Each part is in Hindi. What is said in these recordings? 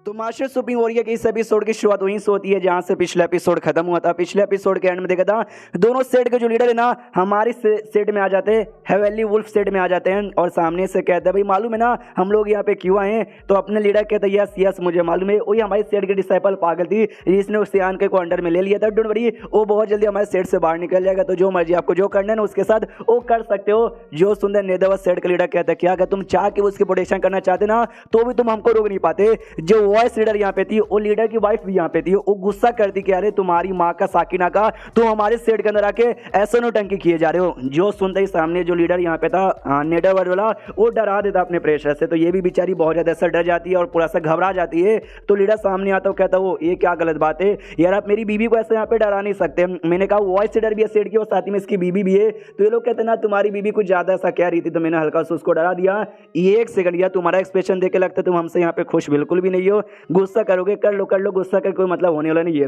तो मास्टर सुप्रीम वॉरियर के इस एपिसोड की शुरुआत वहीं से होती है जहां से पिछला एपिसोड खत्म हुआ था। पिछले एपिसोड के एंड में देखा था दोनों सेट के जो लीडर है ना हमारे सेट में आ जाते हैं, हेवेली वुल्फ सेट में आ जाते हैं और सामने से कहते हैं भाई मालूम है ना हम लोग यहाँ पे क्यों आए हैं। तो अपने लीडर कहते हैं यस यस मुझे मालूम है, वही हमारी सेट की डिसाइपल पागल थी जिसने उस सियान को अंडर में ले लिया था। डोंट वरी वो बहुत जल्दी हमारे सेट से बाहर निकल जाएगा, तो जो मर्जी आपको जो करना है ना उसके साथ वो कर सकते हो। जो सुंदर नेदवा सेट का लीडर कहता है क्या अगर तुम चाह के उसकी प्रोटेक्शन करना चाहते ना तो भी तुम हमको रोक नहीं पाते। जो वॉइस लीडर यहाँ पे थी वो लीडर की वाइफ भी यहाँ पे थी, वो गुस्सा करती कि अरे तुम्हारी माँ का साकिना का तुम हमारे सेट के अंदर आके ऐसा नौटंकी किए जा रहे हो। जो सुनते ही सामने जो लीडर यहाँ पे था नेडरवर्ड वाला वो डरा देता अपने प्रेशर से, तो ये भी बेचारी बहुत ज्यादा ऐसा डर जाती है और पूरा सा घबरा जाती है। तो लीडर सामने आता है कहता वो ये क्या गलत बात है यार, आप मेरी बीबी को ऐसे यहाँ पे डरा नहीं सकते। मैंने कहा वॉइस लीडर भी है सेट की और साथ में इसकी बीबी भी है। तो ये लोग कहते हैं ना तुम्हारी बीबी कुछ ज्यादा ऐसा कह रही थी तो मैंने हल्का सा उसको डरा दिया। ये एक सेकंड यार तुम्हारा एक्सप्रेशन देख के लगता है तुम हमसे यहाँ पे खुश बिल्कुल भी नहीं हो। गुस्सा करोगे कर लो, गुस्सा का कोई मतलब होने वाला नहीं है।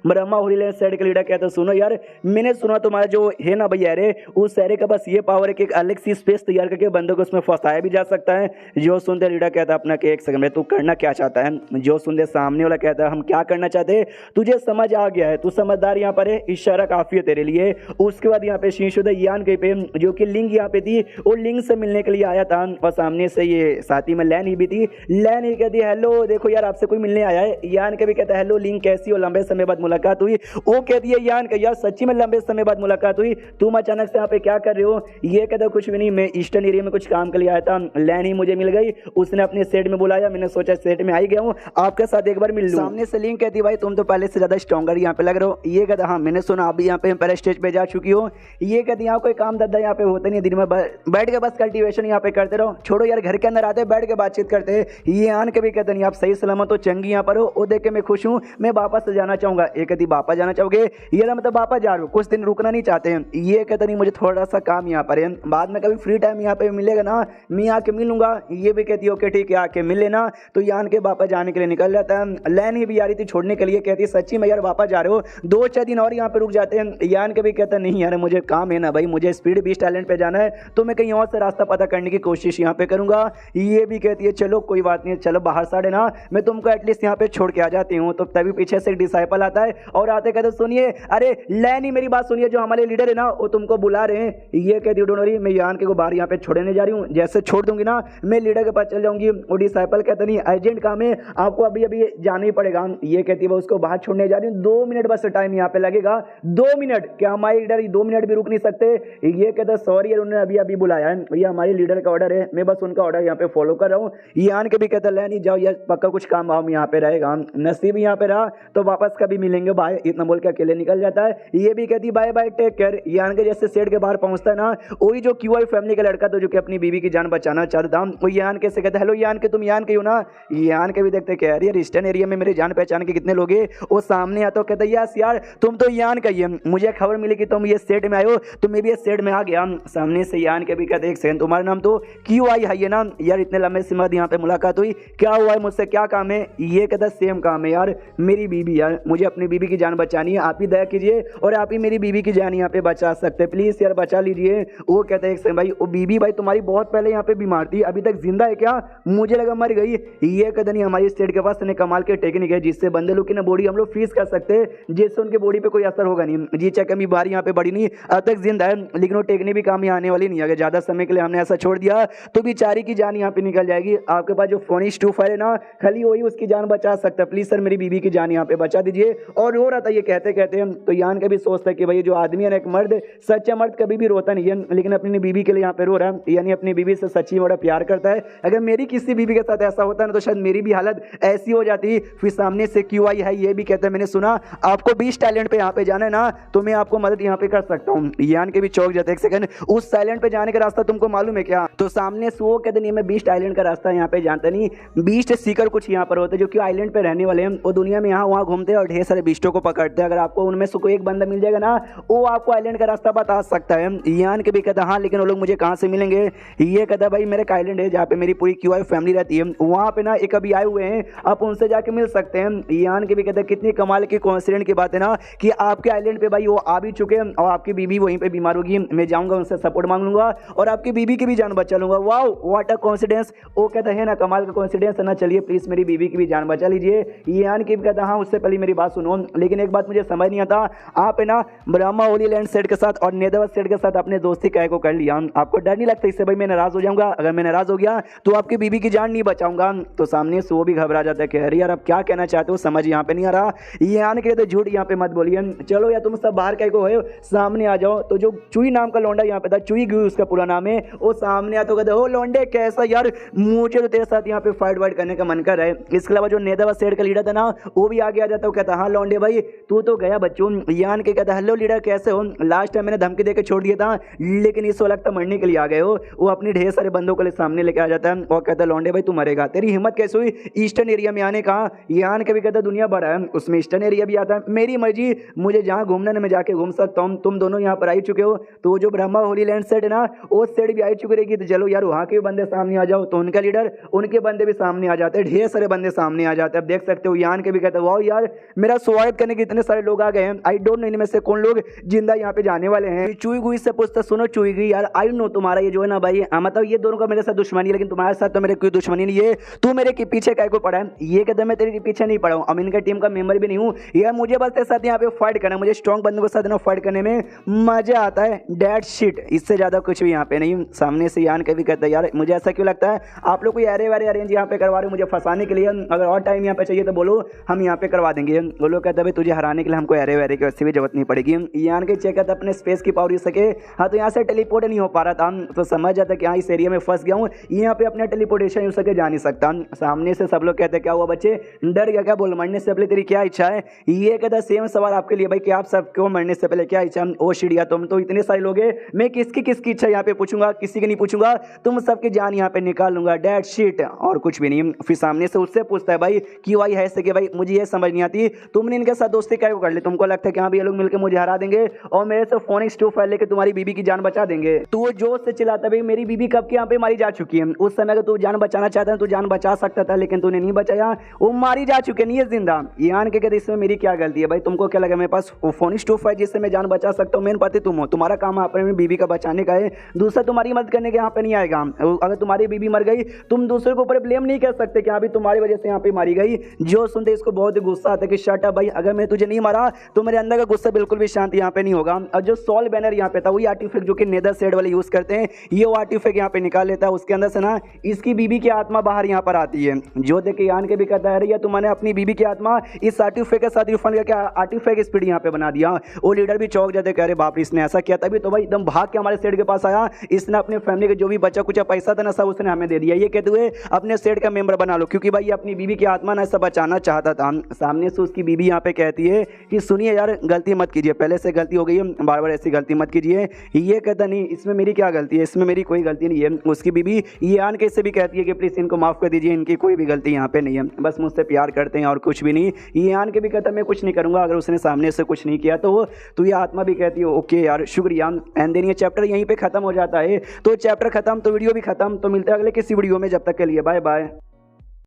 ब्रह्मा होली सेट के लीडर कहते सुनो यार मैंने सुना तुम्हारा जो है ना भैया रे उस शहर का बस ये पावर है कि एक अलग सी स्पेस तैयार करके बंदों को उसमें फंसाया भी जा सकता है। जो सुनते लीडर कहता है अपना कि एक सेकंड में तू करना क्या चाहता है। जो सुनते सामने वाला कहता है हम क्या करना चाहते हैं तुझे समझ आ गया है, तू समझदार यहाँ पर है, इशारा काफी है तेरे लिए। उसके बाद यहाँ पे शीशुदा यान के पे जो कि लिंग यहाँ पे थी वो लिंग से मिलने के लिए आया था और सामने से ये साथी में लैन ही भी थी। लैन ही कहती हेलो देखो यार आपसे कोई मिलने आया है। यान के भी कहता है हेलो लिंग कैसी हो, लंबे समय बाद मुलाकात हुई। वो कहती है यान का यार सच्ची में लंबे समय बाद मुलाकात हुई, तुम अचानक से यहाँ पे क्या कर रहे हो। ये कहता कुछ भी नहीं मैं ईस्टर्न एरिया में कुछ काम के लिए आया था, लैन ही मुझे मिल गई, उसने अपने सेट में बुलाया, मैंने सोचा सेट में आई गया हूँ आपके साथ एक बार मिल लूं। सामने से लिंग कहती भाई तुम तो पहले से ज्यादा स्ट्रॉन्गर यहाँ पे लग रहे हो। ये कहता हाँ मैंने सुना आप भी यहाँ पे एम्पायर स्टेज पे जा चुकी हो। ये कहती यहाँ कोई काम धंधा यहाँ पे होता नहीं, दिन में बैठ के बस कल्टीवेशन यहाँ पे करते रहो, छोड़ो यार घर के अंदर आते बैठ के बातचीत करते हैं। ये आन के भी कहते नहीं आप सही सलामत हो चंगी यहाँ पर हो, वो देख के मैं खुश हूँ, मैं वापस जाना चाहूंगा। ये कहती वापस जाना चाहोगे, ये ना मतलब वापस जा रहे हो, कुछ दिन रुकना नहीं चाहते हैं। ये कहते नहीं मुझे थोड़ा सा काम यहाँ पर है, बाद में कभी फ्री टाइम यहाँ पे मिलेगा ना मैं आके मिलूंगा। ये भी कहती ओके ठीक है आके मिल लेना। तो यान के वापस जाने के लिए निकल जाता है। लैन ही भी आ रही थी छोड़ने के लिए, कहती सच्ची में यार वापस जा रहे हो 2-4 दिन और यहाँ पे रुक जाते हैं। यान के भी कहता नहीं यार मुझे काम है ना भाई, मुझे स्पीड बीस्ट आइलैंड पे जाना है तो मैं कहीं और से रास्ता पता करने की कोशिश यहाँ पे करूंगा। ये भी कहती है चलो कोई बात नहीं चलो बाहर साढ़े ना मैं तुमको एटलीस्ट यहाँ पे छोड़ के आ जाती हूँ। तो तभी पीछे से एक डिसाइपल आता है और आते कहते सुनिए अरे लैनी मेरी बात सुनिए, जो हमारे लीडर है ना वो तुमको बुला रहे हैं। ये कहती डोंट वरी मैं यान के को बाहर यहाँ पे छोड़ने जा रही हूँ, जैसे छोड़ दूंगी ना मैं लीडर के पास चल जाऊंगी। वो डिसाइपल कहते नहीं अर्जेंट काम है आपको अभी अभी जाना ही पड़ेगा। ये कहती है उसको बाहर छोड़ने जा रही हूँ, 2 मिनट बस टाइम यहाँ पे लगेगा। 2 मिनट क्या हमारे लीडर 2 मिनट भी रुक नहीं सकते। ये कहते सॉरी यार उन्होंने अभी अभी बुलाया है, ये हमारे लीडर का ऑर्डर है, मैं बस उनका ऑर्डर यहाँ पे फॉलो कर रहा हूँ। यान के भी कहते लैनी जाओ यार पक्का कुछ काम वाम यहाँ पे रहेगा, नसीब यहाँ पे रहा तो वापस कभी मिलेंगे बाय, इतना बोल के अकेले निकल जाता है। ये भी कहती बाय बाय टेक केयर। यान के जैसे सेट के बाहर पहुंचता है ना वही जो क्यूआई फैमिली का लड़का तो जो कि अपनी बीवी की जान बचाना चाहता था वो यान के से कहता हेलो यान के तुम यान के हो ना। यान के भी देखते कह रही है ईस्टर्न एरिया में मेरे जान पहचान के कितने लोग हैं। वो सामने आता कहता यस यार तुम तो यान का ही है, मुझे खबर मिली कि तुम ये सेट में आए हो तो मैं भी ये सेट में आ गया। सामने से यान के भी कहते एक सेकंड तुम्हारा नाम तो क्यूआई है ना यार, इतने लंबे समय बाद यहाँ पे मुलाकात हुई, क्या हुआ है मुझसे क्या काम है। ये कहता सेम काम है यार मेरी बीबी यार, मुझे अपनी बीबी की जान बचानी है, आप ही दया कीजिए और आप ही मेरी बीबी की जान यहाँ पे बचा सकते हैं, प्लीज यार बचा लीजिए। वो कहता है एक सेकंड भाई वो बीबी भाई तुम्हारी बहुत पहले यहाँ पे बीमार थी, अभी तक जिंदा है क्या, मुझे लगा मर गई। ये कहता नहीं हमारी स्टेट के पास कमाल के टेक्निक है जिससे बंदे लोग की ना बॉडी हम लोग फ्रीज कर सकते हैं जिससे उनके बॉडी पे कोई असर होगा नहीं। जी चेक बीमारी यहाँ पे बड़ी नहीं अब तक जिंदा है, लेकिन वो टेक्निक भी काम यहाँ आने वाली नहीं है, ज्यादा समय के लिए हमने ऐसा छोड़ दिया तो बेचारी की जान यहाँ पे निकल जाएगी। आपके पास जो फोनिश 2 है ना खाली वही उसकी जान बचा सकता है, प्लीज सर मेरी बीबी की जान यहाँ पे बचा दीजिए। और रो रहा था ये कहते कहते तो यान का भी सोचता है कि भाई जो आदमी है ना एक मर्द सच्चा मर्द कभी भी रोता नहीं है, लेकिन अपनी बीबी के लिए यहाँ पे रो रहा है, यानी अपनी बीबी से सच्ची बड़ा प्यार करता है। अगर मेरी किसी बीबी के साथ ऐसा होता ना तो शायद मेरी भी हालत ऐसी हो जाती। फिर सामने से क्यूआई है ये भी कहता है मैंने सुना आपको 20 टैलेंट पे यहाँ पे जाना है ना तो मैं आपको मदद यहाँ पे कर सकता हूँ। यान के भी चौक जाते एक सेकंड उस साइलेंट पे जाने का रास्ता तुमको मालूम है क्या। तो सामने से वो कहते नहीं मैं 20 आइलैंड का रास्ता यहाँ पे जानता नहीं, 20 सीकर कुछ यहाँ पर होते जो कि आइलैंड पे रहने वाले हैं, वो दुनिया में यहाँ वहाँ घूमते हैं और ढेर सारे बिस्टों को पकड़ते हैं। अगर आपको उनमें से कोई एक बंदा मिल जाएगा ना वो आपको आइलैंड का रास्ता बता सकता है। यान के भी कहता हाँ लेकिन वो लोग मुझे कहाँ से मिलेंगे। ये कहता भाई मेरे एक आइलैंड है जहाँ पे मेरी पूरी क्यूआई फैमिली रहती है, वहाँ पे ना एक अभी आए हुए हैं आप उनसे जाके मिल सकते हैं। यान के भी कहता कितनी कमाल की कोइंसिडेंट की बात है ना कि आपके आइलैंड पे भाई वो आ भी चुके हैं और आपकी बीबी वहीं पे बीमार होगी, मैं जाऊंगा उनसे सपोर्ट मांग लूंगा और आपकी बीबी की भी जान बचा लूंगा। Wow what a coincidence. वो कहता है ना कमाल का कोइंसिडेंस है ना, चलिए प्लीज मेरी मेरी बीवी की भी जान बचा लीजिए। यान की भी कहता हाँ उससे पहले मेरी बात सुनो, लेकिन एक बात मुझे समझ नहीं आता, आप है ना ब्रह्मा होली लैंड सेट के साथ और नेदरवत सेट के साथ अपने दोस्ती काय को कर लिया, आपको डर नहीं लगता इससे भाई मैं नाराज हो जाऊंगा? अगर मैं नाराज हो गया तो आपकी बीवी की जान नहीं बचाऊंगा। तो सामने से वो भी घबरा जाता है कि अरे यार अब क्या कहना चाहते हो, समझ यहाँ पे नहीं आ रहा। यान के तो झूठ यहाँ पे मत बोलिए, चलो या तुम सब बाहर काय को हो, सामने आ जाओ। तो जो चुई नाम का लौंडा यहाँ पे था, चुई गुई उसका पूरा नाम है, वो सामने आता कहते हो लौंडे कैसा यार, मुझे तो तेरे साथ यहाँ पे फाइट वाइट करने का मन कर रहा है। इसके अलावा जो नेदरवत सेट का लीडर था ना वो भी आगे आ जाता है, कहता हाँ लौंडे भाई तू तो गया बच्चों। यान के कहता हेलो लीडर कैसे हो, लास्ट टाइम मैंने धमकी देकर छोड़ दिया था लेकिन इस वक्त मरने के लिए आ गए हो। वो अपनी ढेर सारे बंदों को सामने लेके आ जाता है और कहता है लौंडे भाई तू मरेगा, तेरी हिम्मत कैसे हुई ईस्टर्न एरिया में आने का। यान के भी कहता दुनिया बड़ा है उसमें ईस्टर्न एरिया भी आता है, मेरी मर्जी, मुझे जहाँ घूमना मैं जाके घूम सकता हूँ, तुम दोनों यहाँ पर आई चुके हो। तो जो ब्रह्मा होली लैंड सेट है ना वो सेट भी आई चुकी रहेगी, तो चलो यार वहाँ के भी बंदे सामने आ जाओ। तो उनका लीडर उनके बंदे भी सामने आ जाते हैं, ढेर सारे बंदे सामने आ जाते हैं। अब देख सकते हो यान के भी कहते हैं वाह यार मेरा स्वागत करने के इतने सारे लोग आ गए हैं, आई डोंट नो इनमें से कौन लोग जिंदा यहाँ पे जाने वाले हैं। चुई गुई से पूछता सुनो चुई गुई यार आई नो तुम्हारा ये जो है ना भाई मतलब ये दोनों का मेरे साथ दुश्मनी है, लेकिन तुम्हारे साथ तो मेरे कोई दुश्मनी नहीं है, तू मेरे के पीछे काय को पड़ा है। ये कहते मैं तेरे पीछे नहीं पड़ा हूँ, अब इनका टीम का मेंबर भी नहीं हूँ, यार मुझे बस तेरे साथ यहाँ पे फाइट करना, मुझे स्ट्रॉन्ग बंदों के साथ ना फाइट करने में मजा आता है, डेट शिट, इससे ज्यादा कुछ भी यहाँ पे नहीं। सामने से यान के भी कहता है यार मुझे ऐसा क्यों लगता है आप लोग कोई अरे वारे अरेंज यहाँ पे करवा रहे हो मुझे फंसाने के लिए, अगर और टाइम यहाँ पे चाहिए तो बोलो हम यहाँ पे करवा देंगे। वो लोग कहते हैं तुझे हराने के लिए हमको अरे वारे की वैसे भी जरूरत नहीं पड़ेगी। यान के चेक करता अपने स्पेस की पावर यूज सके, हाँ तो यहाँ से टेलीपोर्ट नहीं हो पा रहा था तो समझ जाता कि हाँ इस एरिया में फंस गया हूँ, यहाँ पे अपना टेलीपोर्टेशन यूज करके जा नहीं सकता। सामने से सब लोग कहते हैं क्या हुआ बच्चे डर गया क्या, बोल मरने से पहले तेरी क्या इच्छा है। ये कहता है सेम सवाल आपके लिए भाई कि आप सबको मरने से पहले क्या इच्छा। ओ शिड़िया तुम तो इतने सारे लोग हैं, मैं किसकी इच्छा यहाँ पे पूछूंगा, किसी की नहीं पूछूंगा, तुम सबकी जान यहाँ पे निकाल लूंगा, डेट शिट, और कुछ भी नहीं। फिर सामने से उससे पूछता है भाई क्यों आई है ऐसे कि भाई मुझे ये समझ नहीं आती तुमने इनके साथ दोस्ती क्या कर ली, तुमको लगता है कि हाँ ये लोग मिलकर मुझे हरा देंगे और मेरे से फोनिक्स 2 फाइल लेके तुम्हारी बीबी की जान बचा देंगे। तो वो जोश से चिल्लाता भाई मेरी बीबी कब के यहाँ पे मारी जा चुकी है, उस समय अगर तू जान बचाना चाहता है तो जान बचा सकता था लेकिन तूने नहीं बचाया, वो मारी जा चुकी है नहीं है जिंदा। यान के कहते इसमें मेरी क्या गलती है भाई, तुमको क्या लगा मेरे पास फोनिक्स 2 फाइल जिससे मैं जान बचा सकता हूँ, मेन पति तुम हो, तुम्हारा काम अपनी बीबी का बचाने का है, दूसरा तुम्हारी मदद करने के यहाँ पे नहीं आएगा। अगर तुम्हारी बीबी मर गई तुम दूसरे के ऊपर ब्लेम नहीं कर सकते कि अभी तुम्हारी वजह से यहाँ पे मारी गई। जो सुनते इसको बहुत ही गुस्सा आता है कि शट अप भाई, अगर मैं तुझे नहीं मारा तो मेरे अंदर का गुस्सा बिल्कुल भी शांत यहाँ पे नहीं होगा। और जो सॉल बैनर यहाँ पे था वही आर्टिफैक्ट जो कि नेदर सेड वाले यूज करते हैं, ये वो आर्टिफैक्ट यहाँ पे निकाल लेता है, उसके अंदर से ना इसकी बीबी की आत्मा बाहर यहाँ पर आती है। जो देख के यान के भी कहता है अरे यार तुमने अपनी बीबी की आत्मा इस आर्टिफैक्ट के साथ रिफंड करके आर्टिफैक्ट स्पीड यहाँ पे बना दिया। वो लीडर भी चौंक जाते कह रहे बाप रे इसने ऐसा किया, तभी तो भाई एकदम भाग के हमारे सेड के पास आया, इसने अपने फैमिली के जो भी बचा कुछ पैसा था ना सब उसने हमें दे दिया, ये कहते हुए अपने सेड का मेंबर बना लो क्योंकि भाई अपनी बीबी की आत्मा ना ऐसा बचाना चाहता था। सामने से उसकी बीबी यहाँ पे कहती है कि सुनिए यार गलती मत कीजिए, पहले से गलती हो गई है, बार बार ऐसी गलती मत कीजिए। ये कहता नहीं इसमें मेरी क्या गलती है, इसमें मेरी कोई गलती नहीं है। उसकी बीबी ये आन के इससे भी कहती है कि प्लीज़ इनको माफ़ कर दीजिए, इनकी कोई भी गलती यहाँ पे नहीं है, बस मुझसे प्यार करते हैं और कुछ भी नहीं। ये आन के भी कहता मैं कुछ नहीं करूँगा अगर उसने सामने से कुछ नहीं किया तो ये आत्मा भी कहती है ओके यार शुक्रिया। एंड देन ये चैप्टर यहीं पर खत्म हो जाता है। तो चैप्टर खत्म तो वीडियो भी खत्म, तो मिलता है अगले किसी वीडियो में, जब तक के लिए बाय बाय।